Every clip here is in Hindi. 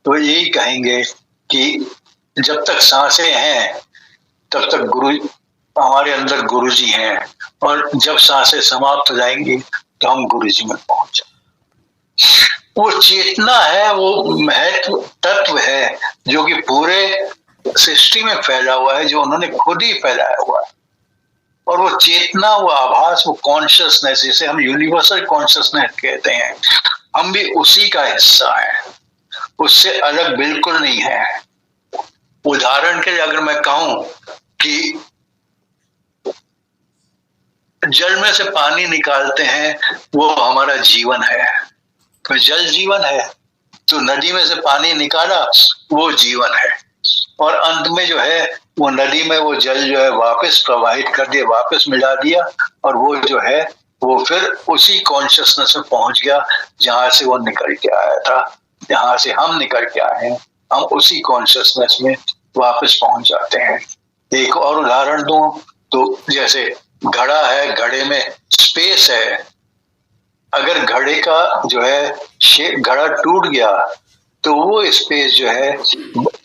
तो यही कहेंगे कि जब तक सांसें हैं तब तक गुरु हमारे अंदर गुरु जी हैं, और जब सांसें समाप्त हो जाएंगी तो हम गुरु जी में पहुंच जाएंगे। वो चेतना है, वो महत्व तत्व है जो कि पूरे सृष्टि में फैला हुआ है, जो उन्होंने खुद ही फैलाया हुआ है। और वो चेतना, वो आभास, वो कॉन्शियसनेस, जिसे हम यूनिवर्सल कॉन्शियसनेस कहते हैं, हम भी उसी का हिस्सा है, उससे अलग बिल्कुल नहीं है। उदाहरण के लिए अगर मैं कहूं कि जल में से पानी निकालते हैं, वो हमारा जीवन है, तो जल जीवन है। तो नदी में से पानी निकाला, वो जीवन है, और अंत में जो है वो नदी में वो जल जो है वापस प्रवाहित कर दिया, वापस मिला दिया, और वो जो है वो फिर उसी कॉन्शियसनेस में पहुंच गया जहां से वो निकल के आया था, जहां से हम निकल के आए हैं, हम उसी कॉन्शियसनेस में वापस पहुंच जाते हैं। एक और उदाहरण दूं तो जैसे घड़ा है, घड़े में स्पेस है, अगर घड़े का जो है घड़ा टूट गया तो वो स्पेस जो है,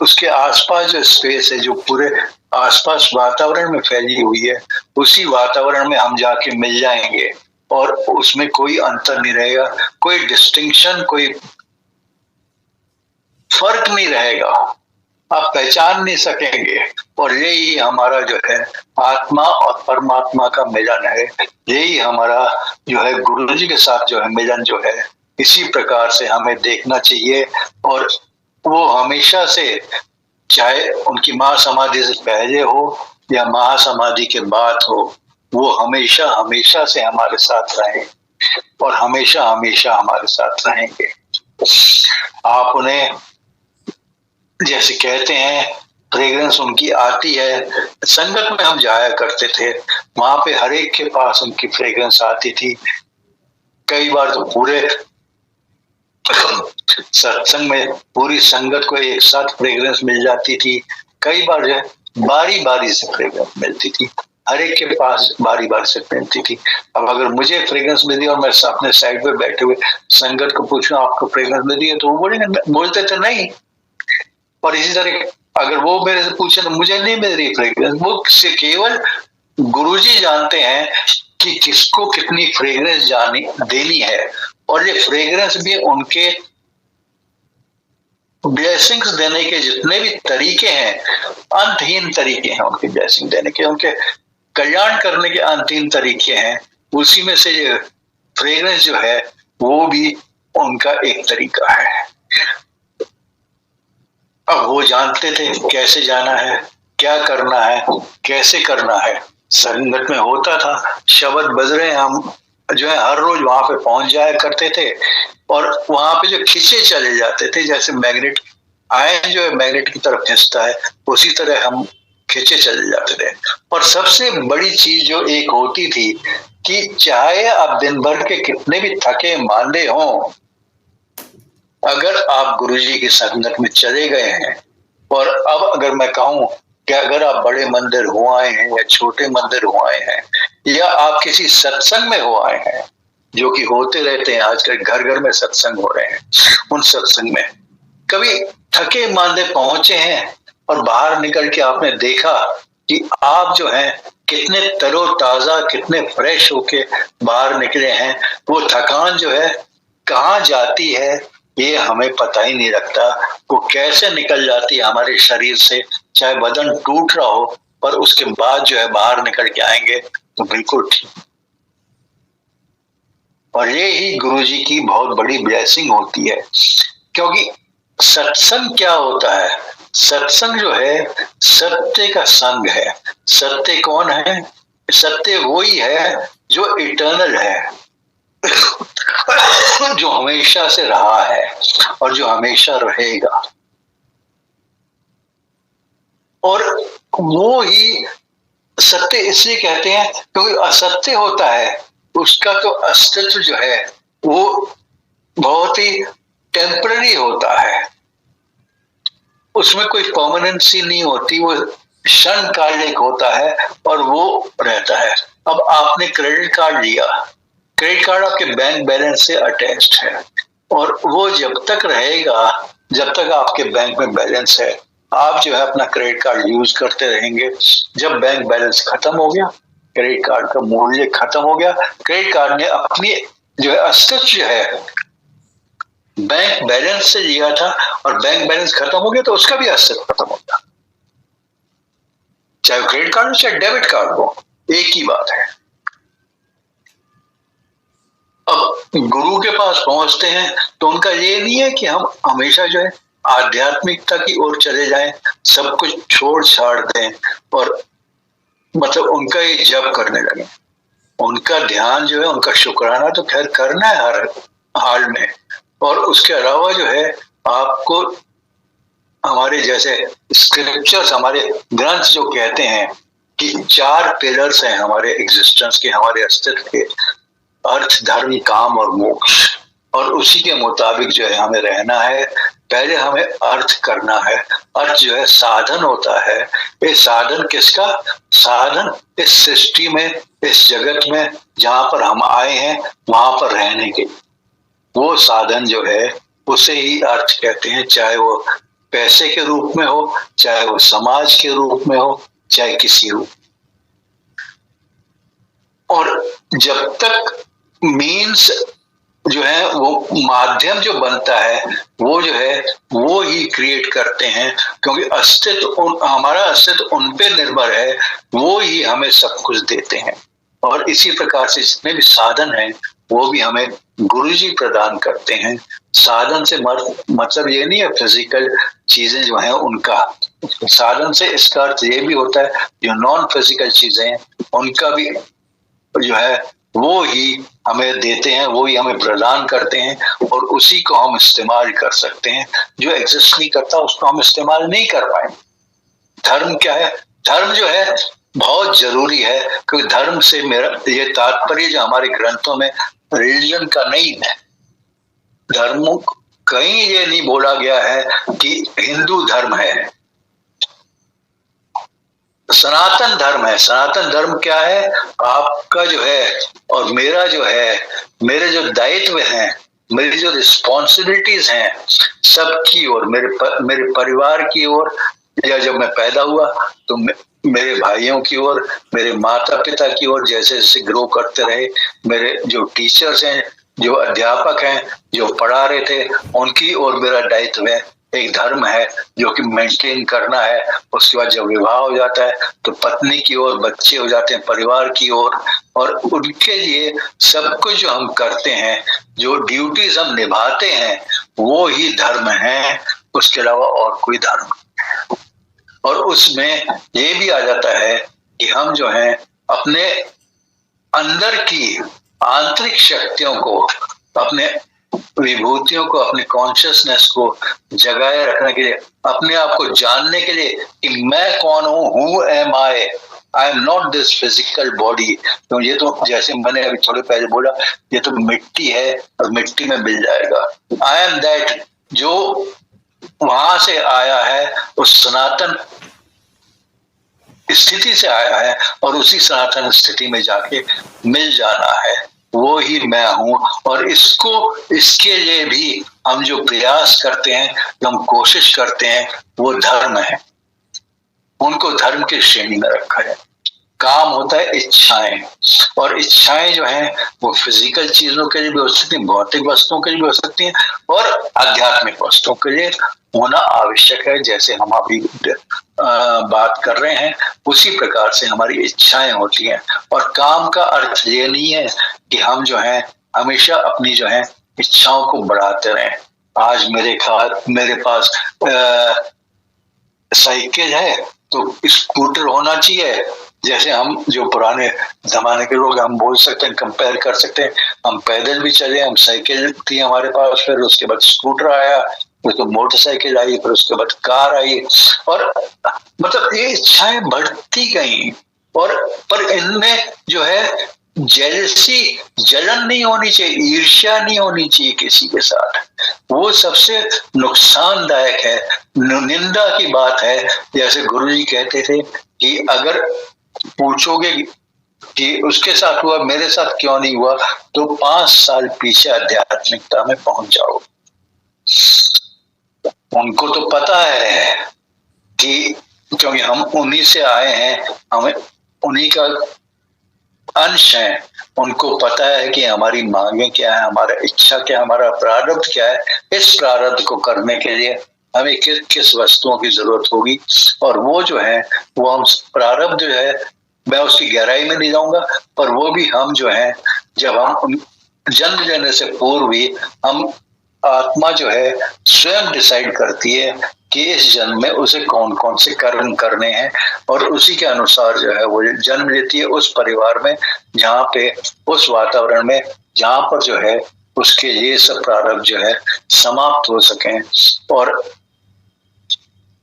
उसके आसपास जो स्पेस है, जो पूरे आसपास वातावरण में फैली हुई है, उसी वातावरण में हम जाके मिल जाएंगे, और उसमें कोई अंतर नहीं रहेगा, कोई डिस्टिंक्शन, कोई फर्क नहीं रहेगा, आप पहचान नहीं सकेंगे। और यही हमारा जो है आत्मा और परमात्मा का मिलन है, यही हमारा जो है गुरु जी के साथ जो है मिलन जो है, इसी प्रकार से हमें देखना चाहिए। और वो हमेशा से, चाहे उनकी महासमाधि से पहले हो या महासमाधि के बाद हो, वो हमेशा हमेशा से हमारे साथ रहे और हमेशा हमेशा हमारे साथ रहेंगे। आप उन्हें जैसे कहते हैं, फ्रेग्रेंस उनकी आती है, संगत में हम जाया करते थे, वहां पे हर एक के पास उनकी फ्रेग्रेंस आती थी। कई बार तो पूरे सत्संग में पूरी संगत को एक साथ फ्रेग्रेंस मिल जाती थी, कई बार जो है बारी बारी से फ्रेग्रेंस मिलती थी, हर एक के पास बारी बारी से मिलती थी। अब अगर मुझे फ्रेग्रेंस मिली और मैं अपने साइड पे बैठे हुए संगत को पूछूं आपको फ्रेग्रेंस मिली है, तो वो बोलते थे नहीं। और इसी तरह अगर वो मेरे से पूछे तो मुझे नहीं मिल रही फ्रेग्रेंस, वो से केवल गुरुजी जानते हैं कि किसको कितनी फ्रेग्रेंस देनी है। और ये फ्रेग्रेंस भी उनके ब्लेसिंग्स देने के जितने भी तरीके हैं, अंतहीन तरीके हैं उनके ब्लेसिंग देने के, उनके कल्याण करने के अंतहीन तरीके हैं। उसी में से ये फ्रेग्रेंस जो है वो भी उनका एक तरीका है। अब वो जानते थे कैसे जाना है, क्या करना है, कैसे करना है। संगत में होता था, शब्द बज रहे, हम जो है हर रोज वहां पे पहुंच जाया करते थे, और वहां पे जो खींचे चले जाते थे, जैसे मैग्नेट आयन जो है मैग्नेट की तरफ खींचता है, उसी तरह हम खींचे चले जाते थे। और सबसे बड़ी चीज जो एक होती थी कि चाहे आप दिन भर के कितने भी थके मांदे हों, अगर आप गुरुजी की संगत में चले गए हैं, और अब अगर मैं कहूं कि अगर आप बड़े मंदिर हो आए हैं या छोटे मंदिर हो आए हैं, या आप किसी सत्संग में हो आए हैं, जो कि होते रहते हैं आजकल, घर घर में सत्संग हो रहे हैं, उन सत्संग में कभी थके मांदे पहुंचे हैं और बाहर निकल के आपने देखा कि आप जो हैं कितने तरोताजा, कितने फ्रेश होके बाहर निकले हैं, वो थकान जो है कहाँ जाती है ये हमें पता ही नहीं लगता, वो कैसे निकल जाती है हमारे शरीर से, चाहे बदन टूट रहा हो, पर उसके बाद जो है बाहर निकल के आएंगे तो बिल्कुल ठीक। और ये ही गुरुजी की बहुत बड़ी ब्लेसिंग होती है, क्योंकि सत्संग क्या होता है? सत्संग जो है सत्य का संग है। सत्य कौन है? सत्य वही है जो इटर्नल है, जो हमेशा से रहा है और जो हमेशा रहेगा। और वो ही सत्य इसलिए कहते हैं क्योंकि असत्य होता है, उसका तो अस्तित्व जो है वो बहुत ही टेम्पररी होता है, उसमें कोई परमानेंसी नहीं होती, वो क्षणकालिक होता है और वो रहता है। अब आपने क्रेडिट कार्ड लिया, क्रेडिट कार्ड आपके बैंक बैलेंस से अटैच्ड है, और वो जब तक रहेगा जब तक आपके बैंक में बैलेंस है, आप जो है अपना क्रेडिट कार्ड यूज करते रहेंगे। जब बैंक बैलेंस खत्म हो गया, क्रेडिट कार्ड का मूल्य खत्म हो गया, क्रेडिट कार्ड ने अपनी जो है अस्तित्व जो है बैंक बैलेंस से लिया था, और बैंक बैलेंस खत्म हो गया तो उसका भी अस्तित्व खत्म हो गया। चाहे क्रेडिट कार्ड हो चाहे डेबिट कार्ड हो, एक ही बात है। अब गुरु के पास पहुंचते हैं तो उनका ये नहीं है कि हम हमेशा जो है आध्यात्मिकता की ओर चले जाएं, सब कुछ छोड़ छाड़ दें और मतलब उनका ये जप करने लगे। उनका ध्यान जो है, उनका शुक्राना तो खैर करना है हर हाल में, और उसके अलावा जो है आपको हमारे जैसे स्क्रिप्चर्स, हमारे ग्रंथ जो कहते हैं कि 4 पिलर्स हैं हमारे एग्जिस्टेंस के, हमारे अस्तित्व के, अर्थ, धर्म, काम और मोक्ष, और उसी के मुताबिक जो है हमें रहना है। पहले हमें अर्थ करना है। अर्थ जो है साधन होता है। ये साधन किसका? साधन इस सृष्टि में, इस जगत में जहां पर हम आए हैं वहां पर रहने के, वो साधन जो है उसे ही अर्थ कहते हैं। चाहे वो पैसे के रूप में हो, चाहे वो समाज के रूप में हो, चाहे किसी रूप। और जब तक मीन्स जो है वो माध्यम जो बनता है वो जो है वो ही क्रिएट करते हैं, क्योंकि अस्तित्व हमारा अस्तित्व उन पे निर्भर है, वो ही हमें सब कुछ देते हैं। और इसी प्रकार से जितने भी साधन हैं वो भी हमें गुरुजी प्रदान करते हैं। साधन से मतलब ये नहीं है फिजिकल चीजें जो हैं उनका, साधन से इसका अर्थ ये भी होता है जो नॉन फिजिकल चीजें हैं उनका भी जो है वो ही हमें देते हैं, वो ही हमें प्रदान करते हैं, और उसी को हम इस्तेमाल कर सकते हैं। जो एग्जिस्ट नहीं करता उसको हम इस्तेमाल नहीं कर पाएंगे। धर्म क्या है? धर्म जो है बहुत जरूरी है, क्योंकि धर्म से मेरा ये तात्पर्य जो हमारे ग्रंथों में रिलीजन का नहीं है। धर्म कहीं ये नहीं बोला गया है कि हिंदू धर्म है, सनातन धर्म है। सनातन धर्म क्या है? आपका जो है और मेरा जो है, मेरे जो दायित्व हैं, मेरी जो रिस्पॉन्सिबिलिटीज हैं सबकी ओर, मेरे परिवार की ओर, या जब मैं पैदा हुआ तो मेरे भाइयों की ओर, मेरे माता पिता की ओर, जैसे जैसे ग्रो करते रहे, मेरे जो टीचर्स हैं, जो अध्यापक हैं, जो पढ़ा रहे थे, उनकी ओर मेरा दायित्व है। एक धर्म है जो कि मेंटेन करना है। उसके बाद जब विवाह हो जाता है तो पत्नी की ओर, बच्चे हो जाते हैं परिवार की ओर, और उनके लिए सब कुछ जो हम करते हैं, जो ड्यूटीज हम निभाते हैं, वो ही धर्म है। उसके अलावा और कोई धर्म नहीं। और उसमें ये भी आ जाता है कि हम जो है अपने अंदर की आंतरिक शक्तियों को, अपने विभूतियों को, अपने कॉन्शियसनेस को जगाए रखने के लिए, अपने आप को जानने के लिए कि मैं कौन हूं, who am I am not this physical body. तो ये तो जैसे मैंने अभी थोड़े पहले बोला, ये तो मिट्टी है और मिट्टी में मिल जाएगा। आई एम दैट, जो वहां से आया है, उस सनातन स्थिति से आया है, और उसी सनातन स्थिति में जाके मिल जाना है, वो ही मैं हूं। और इसके लिए भी हम जो प्रयास करते हैं, जो हम कोशिश करते हैं, वो धर्म है। उनको धर्म की श्रेणी में रखा है। काम होता है इच्छाएं, और इच्छाएं जो हैं वो फिजिकल चीजों के लिए भी हो सकती हैं, भौतिक वस्तुओं के लिए भी हो सकती हैं, और आध्यात्मिक वस्तुओं के लिए होना आवश्यक है। जैसे हम अभी बात कर रहे हैं, उसी प्रकार से हमारी इच्छाएं होती हैं। और काम का अर्थ ये नहीं है कि हम जो है हमेशा अपनी जो है इच्छाओं को बढ़ाते रहें। आज मेरे पास साइकिल है तो स्कूटर होना चाहिए। जैसे हम जो पुराने जमाने के लोग, हम बोल सकते हैं, कंपेयर कर सकते हैं, हम पैदल भी चले, हम साइकिल थी हमारे पास, फिर उसके बाद स्कूटर आया, फिर तो मोटरसाइकिल आई, फिर उसके बाद कार आई, और मतलब ये इच्छाएं बढ़ती गई। और पर इनमें जो है जेलसी, जलन नहीं होनी चाहिए, ईर्ष्या नहीं होनी चाहिए किसी के साथ। वो सबसे नुकसानदायक है, निंदा की बात है। जैसे गुरुजी कहते थे कि अगर पूछोगे कि उसके साथ हुआ, मेरे साथ क्यों नहीं हुआ, तो 5 साल पीछे आध्यात्मिकता में पहुंच जाओ। उनको तो पता है कि क्योंकि हम उन्हीं से आए हैं, हमें उन्हीं का अंश है। उनको पता है कि हमारी मांगे क्या है, हमारा इच्छा क्या, हमारा प्रारब्ध क्या है। इस प्रारब्ध को करने के लिए हमें किस किस वस्तुओं की जरूरत होगी, और वो जो है वो हम प्रारब्ध जो है, मैं उसकी गहराई में नहीं जाऊंगा, पर वो भी हम जो है, जब हम जन्म लेने से पूर्व ही हम आत्मा जो है स्वयं डिसाइड करती है कि इस जन्म में उसे कौन कौन से कर्म करने हैं, और उसी के अनुसार जो है वो जन्म लेती है उस परिवार में, जहाँ पे उस वातावरण में जहाँ पर जो है उसके ये सब प्रारब्ध जो है समाप्त हो सके, और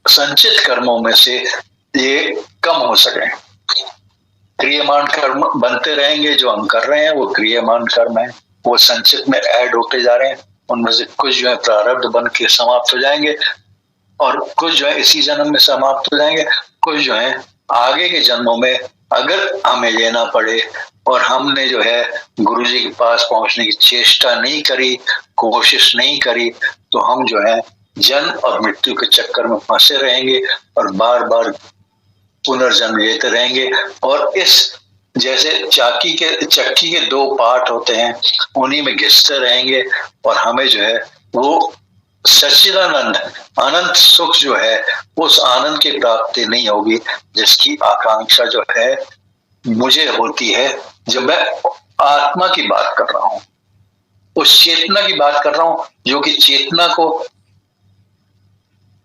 संचित कर्मों में से ये कम हो सके। क्रियमान कर्म बनते रहेंगे, जो हम कर रहे हैं वो क्रियमान कर्म है, वो संचित में ऐड होते जा रहे हैं। उनमें से कुछ जो है प्रारब्ध बन के समाप्त हो जाएंगे, और कुछ जो है इसी जन्म में समाप्त हो जाएंगे, कुछ जो है आगे के जन्मों में अगर हमें लेना पड़े और हमने जो है गुरु जी के पास पहुंचने की चेष्टा नहीं करी, कोशिश नहीं करी, तो हम जो है जन्म और मृत्यु के चक्कर में फंसे रहेंगे और बार बार पुनर्जन्म लेते रहेंगे। और इस जैसे चक्की के दो पार्ट होते हैं, उन्हीं में घिसते रहेंगे, और हमें जो है वो सच्चिदानंद अनंत सुख जो है उस आनंद की प्राप्ति नहीं होगी, जिसकी आकांक्षा जो है मुझे होती है जब मैं आत्मा की बात कर रहा हूं, उस चेतना की बात कर रहा हूं, जो कि चेतना को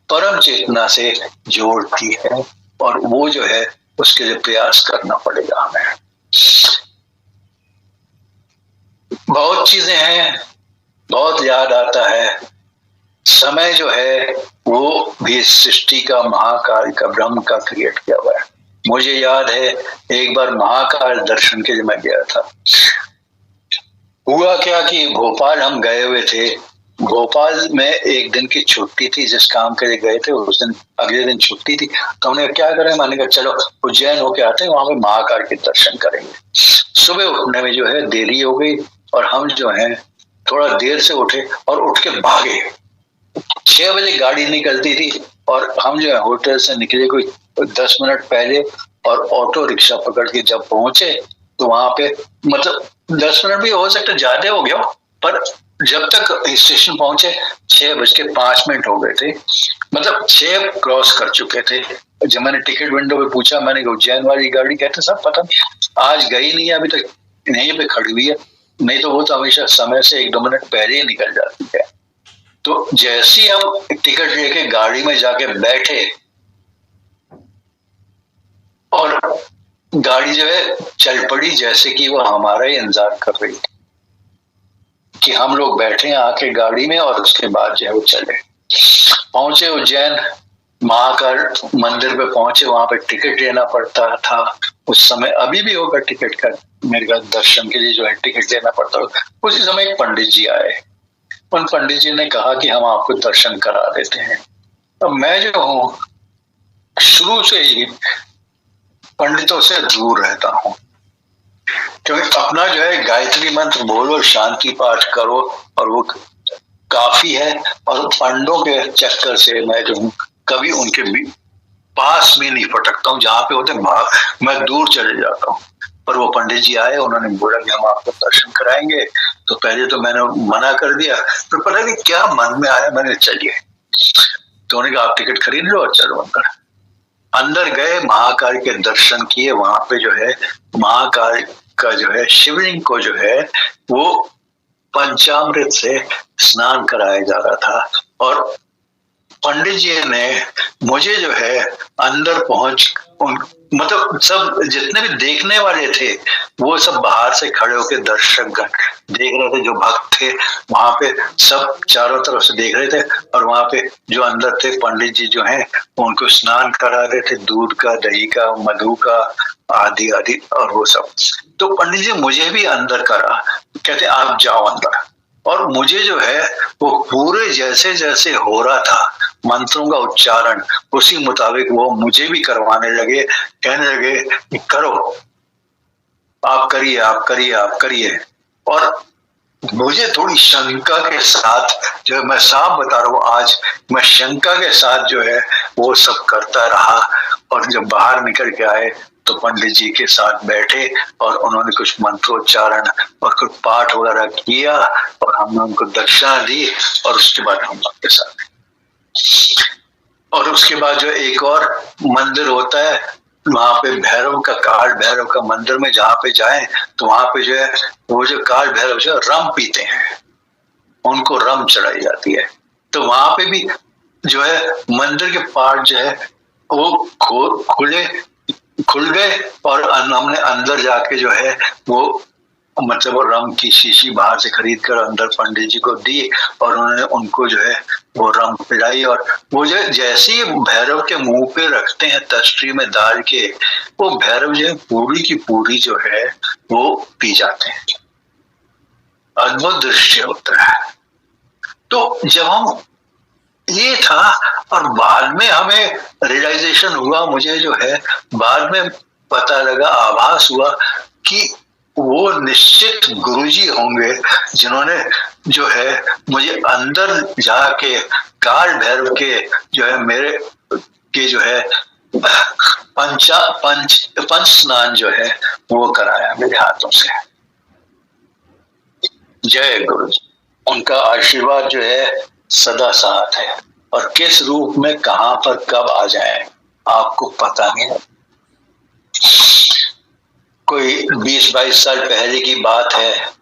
परम चेतना से जोड़ती है, और वो जो है उसके लिए प्रयास करना पड़ेगा हमें। बहुत चीजें हैं, बहुत याद आता है। समय जो है वो भी सृष्टि का महाकाल का ब्रह्म का क्रिएट किया हुआ है। मुझे याद है एक बार महाकाल दर्शन के लिए मैं गया था। हुआ क्या कि भोपाल हम गए हुए थे, भोपाल में एक दिन की छुट्टी थी, जिस काम के लिए गए थे उस दिन अगले दिन छुट्टी थी, तो हमने क्या करें, मैंने कहा चलो उज्जैन होके आते हैं, वहां पे महाकाल के दर्शन करेंगे। सुबह उठने में जो है देरी हो गई, और हम जो है थोड़ा देर से उठे और उठ के भागे। 6 बजे गाड़ी निकलती थी, और हम जो है होटल से निकले कोई 10 मिनट पहले, और ऑटो रिक्शा पकड़ के जब पहुंचे तो वहां पे मतलब 10 मिनट भी हो सकता ज्यादा हो गया, पर जब तक स्टेशन पहुंचे 6:05 हो गए थे, मतलब 6 क्रॉस कर चुके थे। जब मैंने टिकट विंडो पे पूछा, मैंने उज्जैन वाली गाड़ी, कहते सब पता नहीं आज गई नहीं है, अभी तक यहीं पे खड़ी हुई है, नहीं तो वो तो हमेशा समय से 1-2 मिनट पहले ही निकल जाती है। तो जैसे ही हम टिकट लेके गाड़ी में जाके बैठे, और गाड़ी जो है चल पड़ी, जैसे कि वो हमारा ही इंतजार कर रही थी कि हम लोग बैठे आके गाड़ी में, और उसके बाद जो है वो चले। पहुंचे उज्जैन, महाकाल मंदिर पे पहुंचे, वहां पे टिकट लेना पड़ता था उस समय, अभी भी होगा टिकट का, मेरे का दर्शन के लिए जो है टिकट लेना पड़ता था। उसी समय एक पंडित जी आए, उन पंडित जी ने कहा कि हम आपको दर्शन करा देते हैं। तो मैं जो हूँ शुरू से ही पंडितों से दूर रहता हूँ, क्योंकि अपना जो है गायत्री मंत्र बोलो, शांति पाठ करो, और वो काफी है। और पंडों के चक्कर से मैं जो हूँ कभी उनके भी पास में नहीं फटकता हूँ, जहाँ पे होते मैं दूर चले जाता हूँ। पर वो पंडित जी आए, उन्होंने बोला कि हम आपको दर्शन कराएंगे, तो पहले तो मैंने मना कर दिया, तो पता नहीं क्या मन में आया, मैंने चलिए, तो उन्होंने कहा आप टिकट खरीद लो और चलो अंदर गए, महाकाल के दर्शन किए। वहां पे जो है महाकाल का जो है शिवलिंग को जो है वो पंचामृत से स्नान कराया जा रहा था, और पंडित जी ने मुझे जो है अंदर पहुंच मतलब सब जितने भी देखने वाले थे वो सब बाहर से खड़े होकर दर्शकगण देख रहे थे, जो भक्त थे वहां पे सब चारों तरफ से देख रहे थे, और वहां पे जो अंदर थे पंडित जी जो हैं उनको स्नान करा रहे थे, दूध का, दही का, मधु का, आदि आदि, और वो सब। तो पंडित जी मुझे भी अंदर करा, कहते आप जाओ अंदर, और मुझे जो है वो पूरे जैसे जैसे हो रहा था मंत्रों का उच्चारण, उसी मुताबिक वो मुझे भी करवाने लगे, कहने लगे कि करो, आप करिए, आप करिए, आप करिए। और मुझे थोड़ी शंका के साथ, जो मैं साफ बता रहा हूँ आज, मैं शंका के साथ जो है वो सब करता रहा। और जब बाहर निकल के आए तो पंडित जी के साथ बैठे और उन्होंने कुछ मंत्रोच्चारण और कुछ पाठ वगैरह किया और हमने उनको दक्षिणा दी और उसके बाद हम वापस आ गए। और उसके बाद जो एक और मंदिर होता है वहां पे भैरव का, काल भैरव का मंदिर में जहाँ पे जाएं तो वहां पे जो है वो जो काल भैरव जो रम पीते हैं, उनको रम चढ़ाई जाती है। तो वहां पे भी जो है मंदिर के पार्ट जो है वो खुल गए और हमने अंदर जाके जो है वो मतलब वो रम की शीशी बाहर से खरीद कर अंदर पंडित जी को दी और उन्होंने उनको जो है वो रम पिलाई। और वो जो जैसे ही भैरव के मुंह पे रखते हैं तश्री में डाल के, वो भैरव जो है पूरी की पूरी जो है वो पी जाते हैं। अद्भुत दृश्य होता है। तो जब हम ये था और बाद में हमें रियलाइजेशन हुआ, मुझे जो है बाद में पता लगा, आभास हुआ कि वो निश्चित गुरुजी होंगे जिन्होंने जो है मुझे अंदर जाके काल भैरव के जो है मेरे के जो है पंच स्नान जो है वो कराया मेरे हाथों से। जय गुरु जी, उनका आशीर्वाद जो है सदा साथ है और किस रूप में कहां पर कब आ जाए आपको पता नहीं। कोई 20-22 साल पहले की बात है,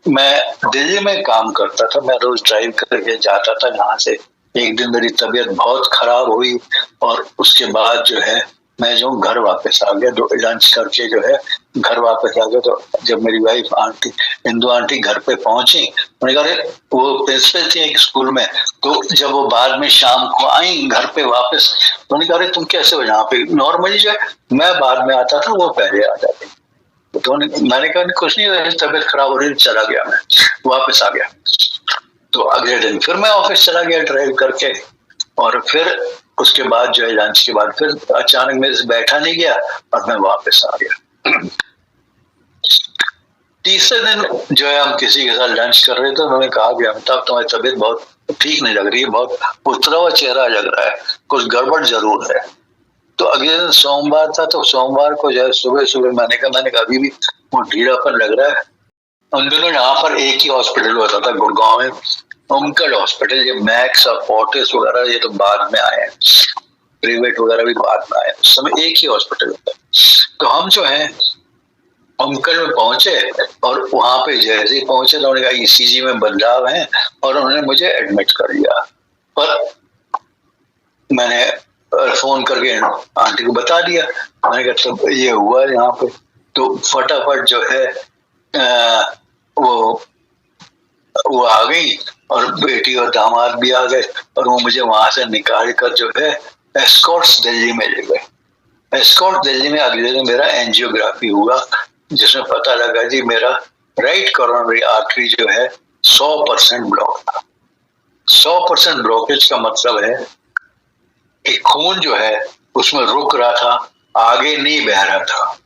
मैं दिल्ली में काम करता था, मैं रोज ड्राइव करके जाता था यहाँ से। एक दिन मेरी तबीयत बहुत खराब हुई और उसके बाद जो है मैं जो घर वापस आ गया, लंच करके जो है घर वापस आ गया। तो जब मेरी वाइफ आंटी, इंदु आंटी घर पे पहुंची, उन्होंने कहा वो प्रिंसिपल थी एक स्कूल में, तो जब वो बाद में शाम को आई घर पे वापस, उन्होंने कहा तुम कैसे हो यहाँ पे? नॉर्मली जो है मैं बाद में आता था, वो पहले आ जाते। तो मैंने कहा कुछ नहीं, तबीयत खराब हो रही, चला गया, मैं वापस आ गया। तो अगले दिन फिर मैं ऑफिस चला गया ड्राइव करके और फिर उसके बाद जो है लंच के बाद फिर अचानक मेरे से बैठा नहीं गया और मैं वापस आ गया। तीसरे दिन जो है हम किसी के साथ लंच कर रहे थे, उन्होंने कहा कि अमिताभ तुम्हारी तबीयत बहुत ठीक नहीं लग रही है, बहुत उतरा हुआ चेहरा लग रहा है, कुछ गड़बड़ जरूर है। तो अगले दिन सोमवार था, तो सोमवार को जो है सुबह सुबह मैंने कहा अभी भी वो ढीलापन लग रहा है। उन दिनों यहाँ पर एक ही हॉस्पिटल होता था गुड़गांव में, उमकल हॉस्पिटल। ये मैक्स और फोर्टिस वगैरह ये तो बाद में आए हैं, प्राइवेट वगैरह भी बाद में आए, उस समय एक ही हॉस्पिटल होता है। तो हम जो है उमकल में पहुंचे और वहां पे जैसे ही पहुंचे तो उन्होंने कहा ईसीजी में बदलाव है और उन्होंने मुझे एडमिट कर लिया। पर मैंने फोन करके आंटी को बता दिया, मैंने कहा सब ये हुआ है यहाँ पे। तो फटाफट जो है वो आ गई और बेटी और दामाद भी आ गए और वो मुझे वहां से निकाल कर जो है एस्कॉर्ट्स दिल्ली में ले गए। एस्कॉर्ट्स दिल्ली में अगले दिन मेरा एंजियोग्राफी हुआ, जिसमें पता लगा जी मेरा राइट कोरोनरी आर्टरी जो है 100% ब्लॉक था। 100% ब्लॉकेज का मतलब है कि खून जो है उसमें रुक रहा था, आगे नहीं बह रहा था।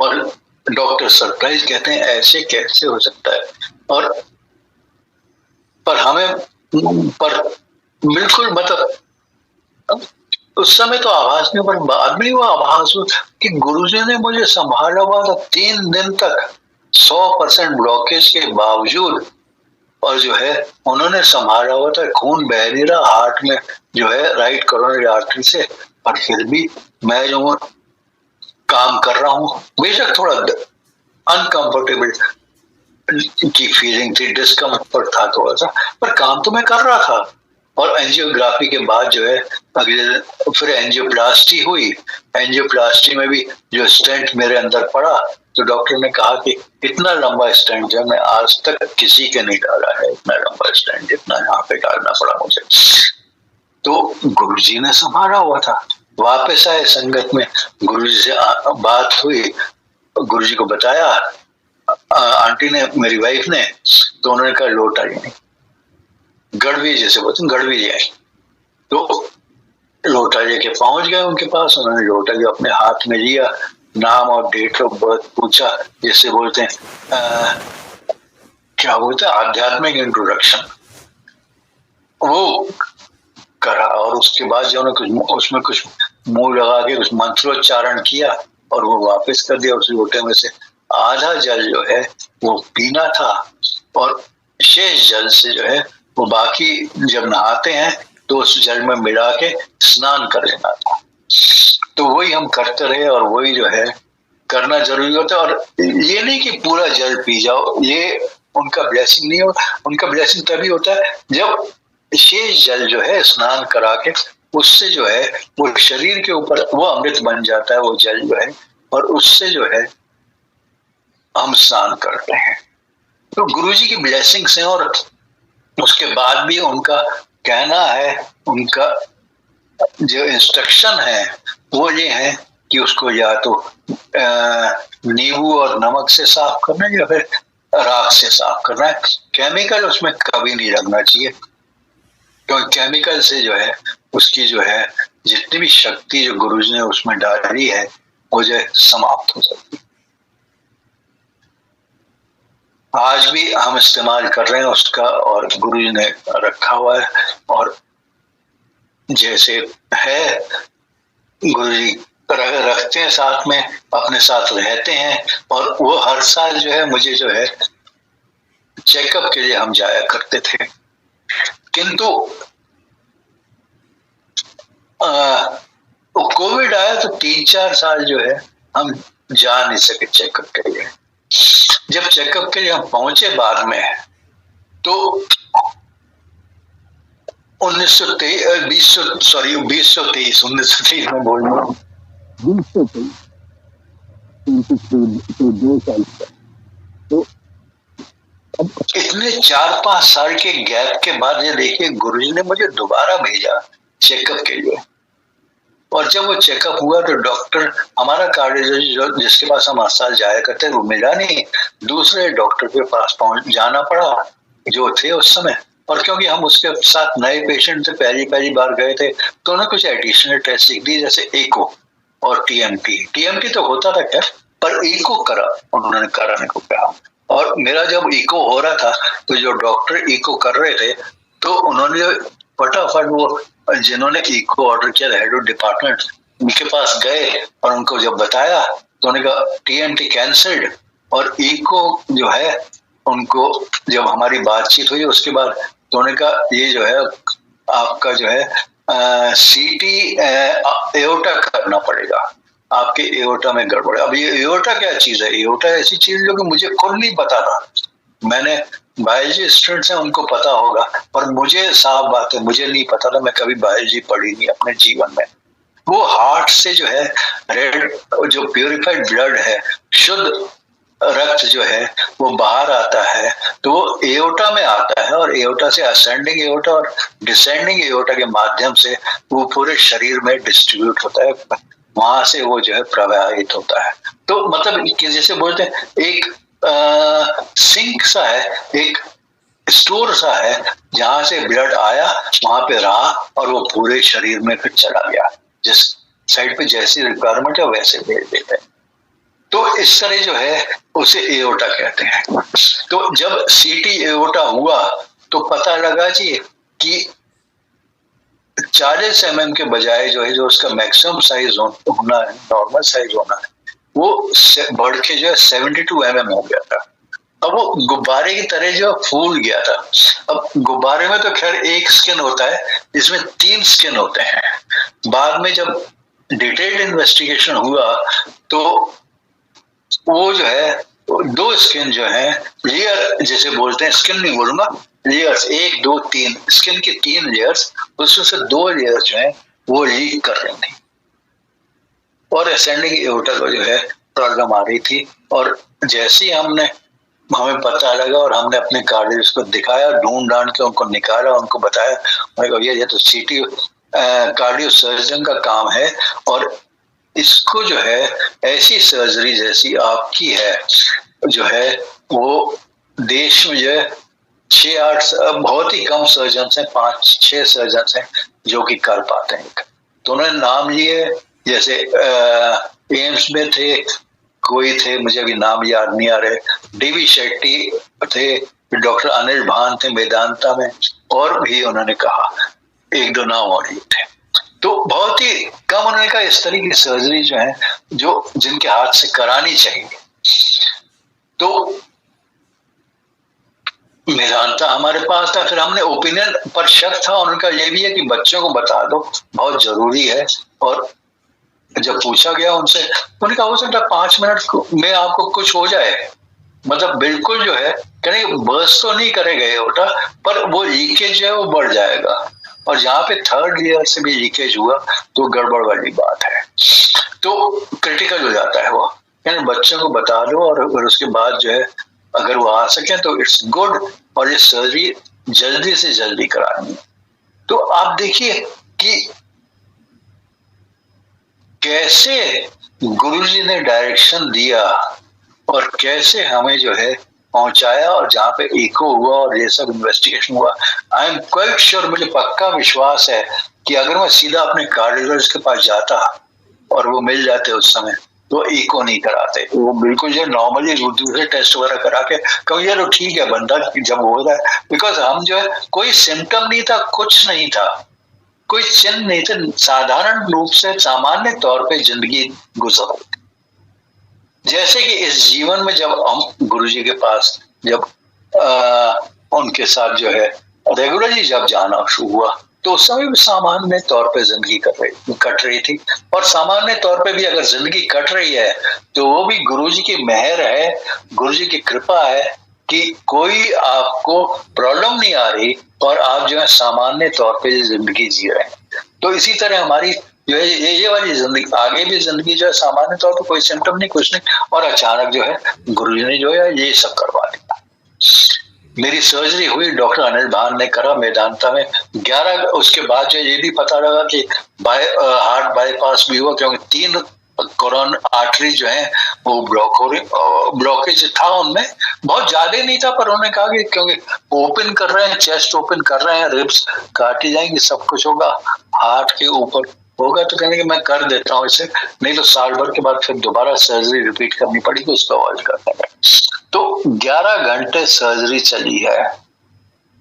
और डॉक्टर सरप्राइज कहते हैं ऐसे कैसे हो सकता है। और पर हमें बिल्कुल मतलब उस समय तो आभास नहीं, पर बाद में वो आभास हुआ कि गुरुजी ने मुझे संभाला हुआ था 3 दिन तक 100% ब्लॉकेज के बावजूद, और जो है उन्होंने संभाला हुआ था, खून बह नहीं रहा हार्ट में जो है राइट कोरोनरी आर्टरी से, और फिर भी मैं जो काम कर रहा हूँ, बेशक थोड़ा अनकंफर्टेबल की फीलिंग थी, डिस्कम्फर्ट था थोड़ा सा, पर काम तो मैं कर रहा था। और एंजियोग्राफी के बाद जो है अगले फिर एंजियोप्लास्टी हुई। एंजियोप्लास्टी में भी जो स्टेंट मेरे अंदर पड़ा तो डॉक्टर ने कहा कि इतना लंबा स्टेंट जो मैं आज तक किसी के नहीं डाला है, इतना लंबा स्टेंट इतना यहाँ पे डालना पड़ा मुझे। तो गुरुजी ने संभाला हुआ था। वापस आए संगत में, गुरुजी से बात हुई, गुरुजी को बताया आंटी ने, मेरी वाइफ ने, तो उन्होंने कहा लोटा जी नहीं, गड़वी जैसे बोलते गड़वी जी आई। तो लोटा जी के पहुंच गए उनके पास, उन्होंने लोटा जी अपने हाथ में लिया, नाम और डेट ऑफ बर्थ पूछा, जैसे बोलते हैं क्या बोलते हैं, आध्यात्मिक इंट्रोडक्शन वो करा, और उसके बाद जो कुछ उसमें कुछ मुंह लगा के कुछ मंत्रोच्चारण किया और वो वापस कर दिया। उस लोटे में से आधा जल जो है वो पीना था, और शेष जल से जो है वो बाकी जब नहाते हैं तो उस जल में मिला के स्नान कर लेना था। तो वही हम करते रहे, और वही जो है करना जरूरी होता है। और ये नहीं कि पूरा जल पी जाओ, ये उनका ब्लेसिंग नहीं हो। उनका ब्लेसिंग तभी होता है जब शेष जल जो है स्नान करा के उससे जो है वो शरीर के ऊपर वो अमृत बन जाता है, वो जल जो है, और उससे जो है हम स्नान करते हैं। तो गुरुजी की ब्लेसिंग्स हैं, और उसके बाद भी उनका कहना है, उनका जो इंस्ट्रक्शन है वो ये है कि उसको या तो नींबू और नमक से साफ करना है या फिर राख से साफ करना है। केमिकल उसमें कभी नहीं लगना चाहिए, क्योंकि केमिकल से जो है उसकी जो है जितनी भी शक्ति जो गुरुजी ने उसमें डाली है वो जो है समाप्त हो सकती है। आज भी हम इस्तेमाल कर रहे हैं उसका, और गुरुजी ने रखा हुआ है। और जैसे है गुरुजी रखते हैं साथ में, अपने साथ रहते हैं, और वो हर साल जो है मुझे जो है चेकअप के लिए हम जाया करते थे। किंतु कोविड आया तो 3-4 साल जो है हम जा नहीं सके चेकअप के लिए। जब चेकअप के लिए हम पहुंचे बाद में, तो 1923 में बोल रहा हूँ, 2 साल। तो अब इतने 4-5 साल के गैप के बाद ये देखिए गुरुजी ने मुझे दोबारा भेजा चेकअप के लिए। और जब वो चेकअप हुआ तो डॉक्टर, हमारा कार्डियोलॉजिस्ट जिसके पास हम हर साल जाया करते वो मिला नहीं, दूसरे डॉक्टर के पास जाना पड़ा जो थे उस समय। और क्योंकि हम उसके साथ नए पेशेंट थे, पहली बार गए थे, तो उन्होंने कुछ एडिशनल टेस्ट लिख दी, जैसे एको और टीएमटी तो होता था खैर, पर एको उन्होंने कराने को कहा। और मेरा जब इको हो रहा था तो जो डॉक्टर इको कर रहे थे तो उन्होंने फटाफट वो जिन्होंने इको ऑर्डर किया, हेड ऑफ डिपार्टमेंट, उनके पास गए और उनको जब बताया तो उन्होंने कहा टीएमटी कैंसल्ड। और इको जो है उनको जब हमारी बातचीत हुई उसके बाद तो उन्होंने कहा ये जो है आपका जो है सीटी एओर्टा करना पड़ेगा, आपके एओर्टा में गड़बड़ है। अब ये एओर्टा क्या चीज है? एओर्टा ऐसी चीज जो कि मुझे खुद नहीं पता था। मैंने बायोलॉजी स्टूडेंट्स हैं उनको पता होगा, पर मुझे साफ बात है मुझे नहीं पता था, मैं कभी बायोलॉजी पढ़ी नहीं अपने जीवन में। वो हार्ट से जो है रेड जो प्यूरिफाइड ब्लड है, शुद्ध रक्त जो है वो बाहर आता है, तो वो एओर्टा में आता है, और एओर्टा से असेंडिंग एओर्टा और डिसेंडिंग एओर्टा के माध्यम से वो पूरे शरीर में डिस्ट्रीब्यूट होता है, वहां से वो जो है प्रवाहित होता है। तो मतलब जैसे बोलते हैं एक सिंक सा है, एक स्टोर सा है, जहां से ब्लड आया वहां पे रहा और वो पूरे शरीर में फिर चला गया, जिस साइड पे जैसी रिक्वायरमेंट है वैसे भेज देते हैं। तो इस तरह जो है उसे एओर्टा कहते हैं। तो जब सीटी एओर्टा हुआ तो पता लगा जी कि 40 mm के बजाय जो है जो उसका मैक्सिमम साइज होना है, नॉर्मल साइज होना है, वो बढ़ के जो है 72 mm हो गया था। अब वो गुब्बारे की तरह जो फूल गया था। अब गुब्बारे में तो खैर एक स्किन होता है, इसमें 3 स्किन होते हैं। बाद में जब डिटेल्ड इन्वेस्टिगेशन हुआ तो वो जो है 2 स्किन जो है लेयर जैसे बोलते हैं, स्किन नहीं बोलूंगा, लेयर्स, 1 2 3 स्किन की 3 लेयर्स, उसमें से 2 लेयर्स जो है वो लीक कर रही थी और असेंडिंग एओर्टा को जो है प्रॉब्लम आ रही थी। और जैसे ही हमें पता लगा और हमने अपने कार्डियोलॉजिस्ट को दिखाया, ढूंढ ढांड के उनको निकाला, उनको बताया, ये तो सीटी कार्डियो सर्जन का काम है, और इसको जो है ऐसी सर्जरी जैसी आपकी है जो है वो देश में जो है 6-8 बहुत ही कम सर्जन हैं, 5-6 सर्जन हैं जो कि कर पाते हैं। तो उन्होंने नाम लिए, जैसे एम्स में थे, कोई थे मुझे अभी नाम याद नहीं आ रहे, डीवी शेट्टी थे, डॉक्टर अनिल भान थे वेदांता में, और भी उन्होंने कहा, एक दो नाम और ही थे। तो बहुत ही कम उन्होंने कहा इस तरह की सर्जरी जो है जो जिनके हाथ से करानी चाहिए। तो वेदांता हमारे पास था, फिर हमने ओपिनियन पर शक था, उनका ये भी है कि बच्चों को बता दो, बहुत जरूरी है। और जब पूछा गया उनसे, उन्होंने कहा हो सकता है 5 मिनट में आपको कुछ हो जाए, मतलब बिल्कुल जो है कहीं बर्स्ट तो नहीं करेगा ये होता, पर वो लीकेज जो है वो बढ़ जाएगा, और जहाँ पे 3rd लेयर से भी लीकेज हुआ तो गड़बड़ वाली बात है, तो क्रिटिकल हो जाता है वो। यानी बच्चों को बता दो, और उसके बाद जो है अगर वो आ सके तो इट्स गुड, और ये सर्जरी जल्दी से जल्दी करानी है। तो आप देखिए कि कैसे गुरुजी ने डायरेक्शन दिया और कैसे हमें जो है पहुंचाया, और जहां पे इको हुआ और ये सब इन्वेस्टिगेशन हुआ, आई एम क्वाइट श्योर, मुझे पक्का विश्वास है कि अगर मैं सीधा अपने कार्डियोलॉजिस्ट के पास जाता और वो मिल जाते उस समय, तो इको नहीं कराते, वो बिल्कुल जो नॉर्मली दूसरे टेस्ट वगैरह करा के क्योंकि यार ठीक है बंदा जब हो रहा है, बिकॉज हम जो है कोई सिम्टम नहीं था, कुछ नहीं था, कोई चिन्ह नहीं थे, साधारण रूप से सामान्य तौर पे जिंदगी गुजर रही थी। जैसे कि इस जीवन में जब हम गुरुजी के पास जब उनके साथ जो है रेगुलरली जब जाना शुरू हुआ, तो उस समय भी सामान्य तौर पे जिंदगी कट रही थी, और सामान्य तौर पे भी अगर जिंदगी कट रही है तो वो भी गुरुजी की मेहर है, गुरुजी की कृपा है कि कोई आपको प्रॉब्लम नहीं आ रही और आप जो है सामान्य तौर पे जिंदगी जी रहे हैं। तो इसी तरह हमारी जो है ये वाली जिंदगी, आगे भी जिंदगी जो है सामान्य तौर पर कोई सिम्टम नहीं, कुछ नहीं, और अचानक जो है गुरुजी ने जो है ये सब करवा दिया। मेरी सर्जरी हुई, डॉक्टर अनिल भान ने करा वेदांता में 11, उसके बाद जो ये भी पता लगा कि हार्ट बाईपास भी हुआ, क्योंकि 3 कोरोन आर्टरी जो है वो ब्लॉकेज था उनमें, बहुत ज्यादा नहीं था, पर उन्होंने कहा कि क्योंकि ओपन कर रहे हैं, चेस्ट ओपन कर रहे हैं, रिब्स काटी जाएंगी, सब कुछ होगा, हार्ट के ऊपर होगा, तो कहने कि मैं कर देता हूँ इसे, नहीं तो साल भर के बाद फिर दोबारा सर्जरी रिपीट करनी पड़ेगी, उसको अवॉइड करने में। तो 11 घंटे सर्जरी चली है,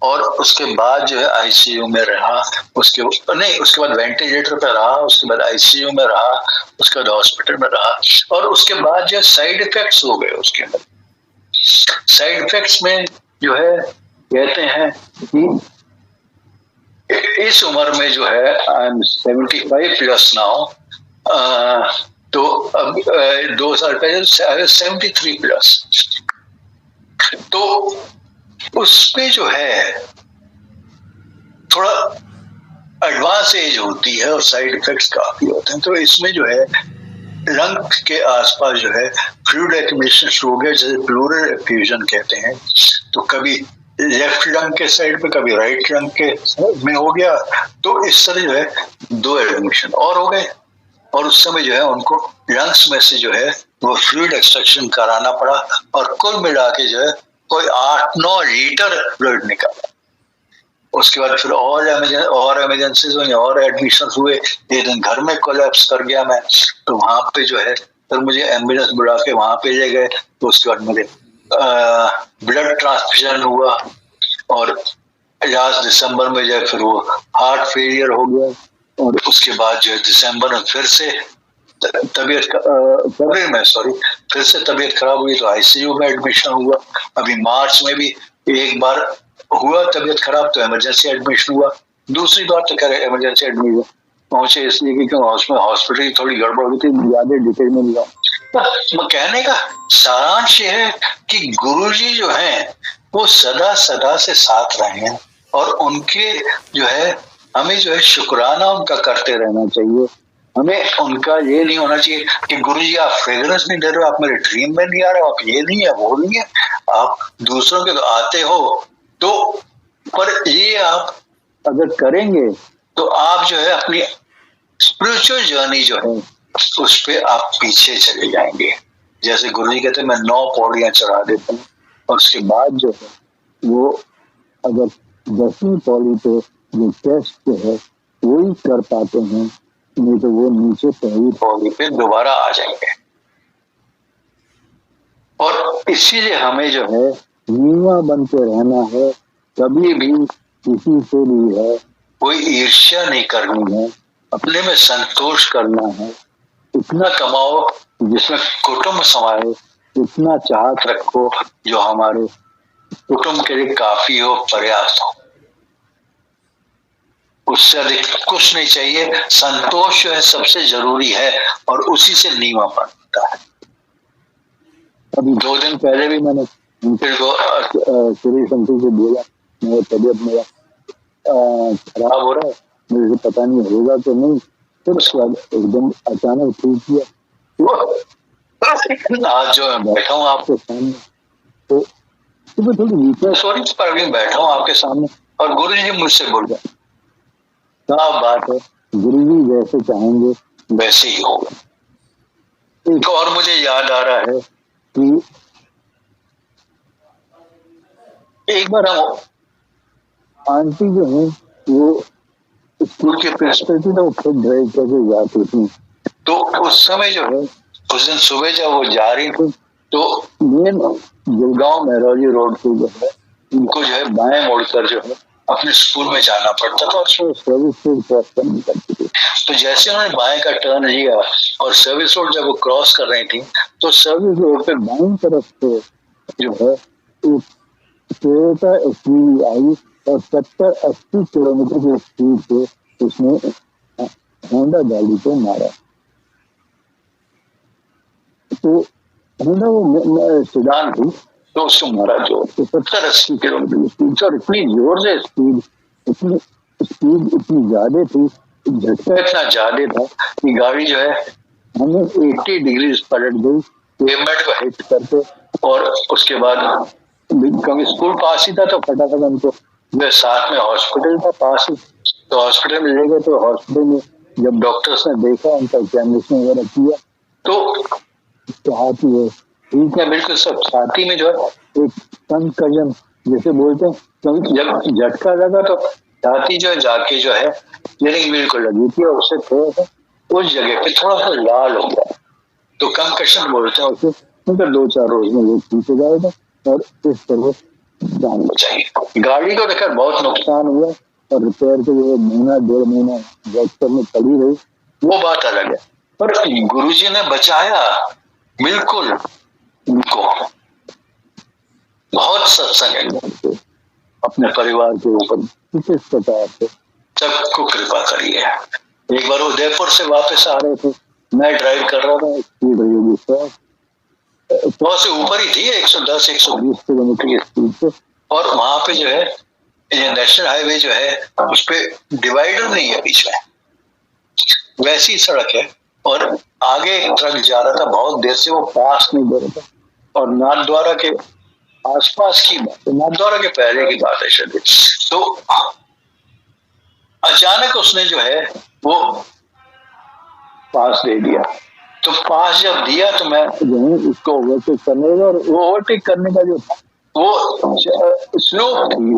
और उसके बाद जो है आईसीयू में रहा, उसके बाद वेंटिलेटर पे रहा, उसके बाद आईसीयू में रहा, उसके बाद हॉस्पिटल में रहा, और उसके बाद जो साइड इफेक्ट्स हो गए उसके अंदर। साइड इफेक्ट्स में जो है कहते हैं कि इस उम्र में जो है आई एम 75 प्लस नाउ, तो अब 2 साल पहले 73 प्लस, तो उसमें जो है थोड़ा एडवांस एज होती है और साइड इफेक्ट्स काफी होते हैं। तो इसमें जो है लंग के आसपास जो है फ्लूइड एक्यूमुलेशन शुरू हो गया, जैसे प्लूरल एफ्यूजन कहते हैं, तो कभी लेफ्ट लंग के साइड पे, कभी राइट लंग के में हो गया, तो इस तरह जो है 2 एडमिशन और हो गए, और उस समय जो है उनको लंग्स में से जो है वो फ्लूइड एक्सट्रैक्शन कराना पड़ा, और कुल मिला के जो है कोई 8-9 लीटर फ्लूइड निकाला। उसके बाद फिर और इमरजेंसीज हुई, और एडमिशन हुए, एक दिन घर में कोलैप्स कर गया मैं, तो वहां पे जो है फिर मुझे एम्बुलेंस बुला के वहां पे ले गए, तो उसके बाद मुझे ब्लड ट्रांसफ्यूजन हुआ, और लास्ट दिसंबर में जो है फिर वो हार्ट फेलियर हो गया, और उसके बाद जो है दिसंबर में फिर से फरवरी में फिर से तबीयत खराब हुई, तो आईसीयू में एडमिशन हुआ। अभी मार्च में भी एक बार हुआ तबीयत खराब, तो इमरजेंसी एडमिशन हुआ, दूसरी बार तो कह इमरजेंसी एडमिशन पहुंचे इसलिए कि हॉस्पिटल की थोड़ी गड़बड़ हुई थी, ज्यादा डिटेल में नहीं जाऊँ। कहने का सारांश ये है कि गुरुजी जो हैं वो सदा सदा से साथ रहे हैं, और उनके जो है हमें जो है शुक्राना उनका करते रहना चाहिए। हमें उनका ये नहीं होना चाहिए कि गुरुजी आप फ्रेग्रेंस नहीं दे रहे हो, आप मेरे ड्रीम में नहीं आ रहे हो, आप ये नहीं है वो नहीं है, आप दूसरों के तो आते हो, तो पर ये आप अगर करेंगे तो आप जो है अपनी स्पिरिचुअल जर्नी जो है उस पे आप पीछे चले जाएंगे। जैसे गुरुजी कहते हैं मैं 9 पौड़ियां चढ़ा देता हूँ, और उसके बाद जो है वो अगर 10वीं पौड़ी पे जो टेस्ट जो है वही कर पाते हैं, नहीं तो वो नीचे पहली पौड़ी पे दोबारा आ जाएंगे। और इसीलिए हमें जो है नीवा बन के रहना है, कभी भी किसी से भी है कोई ईर्ष्या नहीं करनी है, अपने में संतोष करना है, इतना कमाओ जिसमें कुटुंब समाये, इतना चाहत रखो जो हमारे कुटुंब के लिए काफी हो, पर्याप्त हो, उससे अधिक कुछ नहीं चाहिए। संतोष जो है सबसे जरूरी है और उसी से नीवा बनता है। अभी 2 दिन पहले भी मैंने सुरेश अंकल से बोला, मेरा तबियत मेरा खराब हो रहा है, मुझे पता नहीं होगा तो नहीं, फिर उसके बाद एकदम अचानक ठीक किया। आज जो मैं बैठा हूँ आपके सामने, तो सुबह थोड़ी वीकनेस सॉरी पर अभी बैठा हूँ आपके सामने और गुरु जी मुझसे बोल गए, क्या बात है, गुरु जी जैसे चाहेंगे वैसे ही होगा। एक और मुझे याद आ रहा है कि एक बार हम आंटी जो है वो स्कूल के प्रिंसिपल थी, तो वो खुद ड्राइव करके जाती थी। तो उस समय जो है उस दिन सुबह जब वो जा रही थी तो मेन गुड़गांव मेहरौली रोड पे जो है उनको जो है बाएं मोड़कर जो है अपने स्कूल में जाना पड़ता था और सर्विस रोड क्रॉस करनी पड़ती थी। तो जैसे उन्होंने बाएं का टर्न लिया और सर्विस रोड जब वो क्रॉस कर रही थी तो सर्विस रोड पे बाईं तरफ से जो है एक टोयोटा एसयूवी आई और 70-80 किलोमीटर की स्पीड से उसने होंडा गाड़ी को मारा। तो होंडा वो सेडान थी, तो उसको मारा जो 70-80 किलोमीटर की स्पीड, और इतनी जोर से स्पीड इतनी ज्यादा थी, झटका इतना ज्यादा था कि गाड़ी जो है हमें 80 डिग्री पलट गई पेमेंट को हिट करके। और उसके बाद क्योंकि स्कूल पास ही था तो फटाफट हमको, वे साथ में हॉस्पिटल था पास ही, तो हॉस्पिटल में ले गए। तो हॉस्पिटल में जब डॉक्टर्स ने देखा, उनका एग्जामिनेशन वगैरह किया, तो हाथी है ठीक है, बिल्कुल सब छाती में जो है एक कंकजन जैसे बोलते हैं, क्योंकि जब झटका लगा तो छाती जो है जाके जो है स्टीयरिंग व्हील को लगी थी और उससे थोड़ा सा उस जगह पे थोड़ा सा लाल हो गया, तो कंकशन बोलते हैं उसे। उनका 2-4 रोज में वो ठीक हो जाएगा और इस तरह जान बचाएगी। गाड़ी को देखकर बहुत नुकसान हुआ और रिपेयर के लिए 1-1.5 महीना डॉक्टर में पड़ी रही, वो बात अलग है, पर गुरुजी ने बचाया बिल्कुल उनको। बहुत सत्संग है अपने परिवार के ऊपर किस प्रकार से सबको कृपा करिए। एक बार उदयपुर से वापस आ रहे थे, मैं ड्राइव कर रहा था, स्पीड रही 100 से ऊपर ही थी, 110-120 किलोमीटर की स्पीड से, और वहां पे जो है ये नेशनल हाईवे जो है उस पे डिवाइडर नहीं है बीच में, वैसी सड़क है और आगे एक ट्रक जा रहा था, बहुत देर से वो पास नहीं दे रहा था, और नाथद्वारा के आसपास की बात, नाथद्वारा के पहले की बात है शायद। तो अचानक उसने जो है वो पास दे दिया, तो पास जब दिया तो मैं जो है उसको ओवरटेक करने लगा, और वो ओवरटेक करने का जो था वो स्लो थी,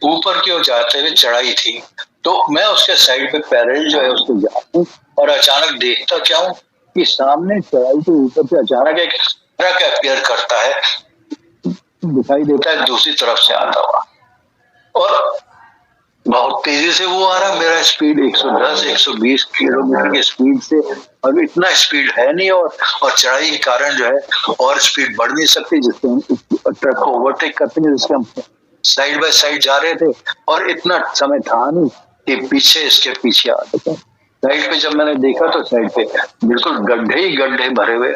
ऊपर की ओर जाते हुए चढ़ाई थी, तो मैं उसके साइड पे पैरेलल जो है उसको जाता हूँ और अचानक देखता क्या हूँ कि सामने चढ़ाई के ऊपर से अचानक एक ट्रक अपीयर करता है, दिखाई देता है दूसरी तरफ से आता हुआ, और बहुत तेजी से वो आ रहा। मेरा स्पीड 110-120 किलोमीटर की स्पीड से, अब इतना स्पीड है नहीं, और चढ़ाई के कारण जो है और स्पीड बढ़ नहीं सकती, जिससे हम ट्रक को ओवरटेक करते हैं, जिससे हम साइड बाय साइड जा रहे थे, और इतना समय था नहीं कि पीछे इसके पीछे आ सके। साइड पे जब मैंने देखा तो साइड पे बिल्कुल गड्ढे ही गड्ढे भरे हुए,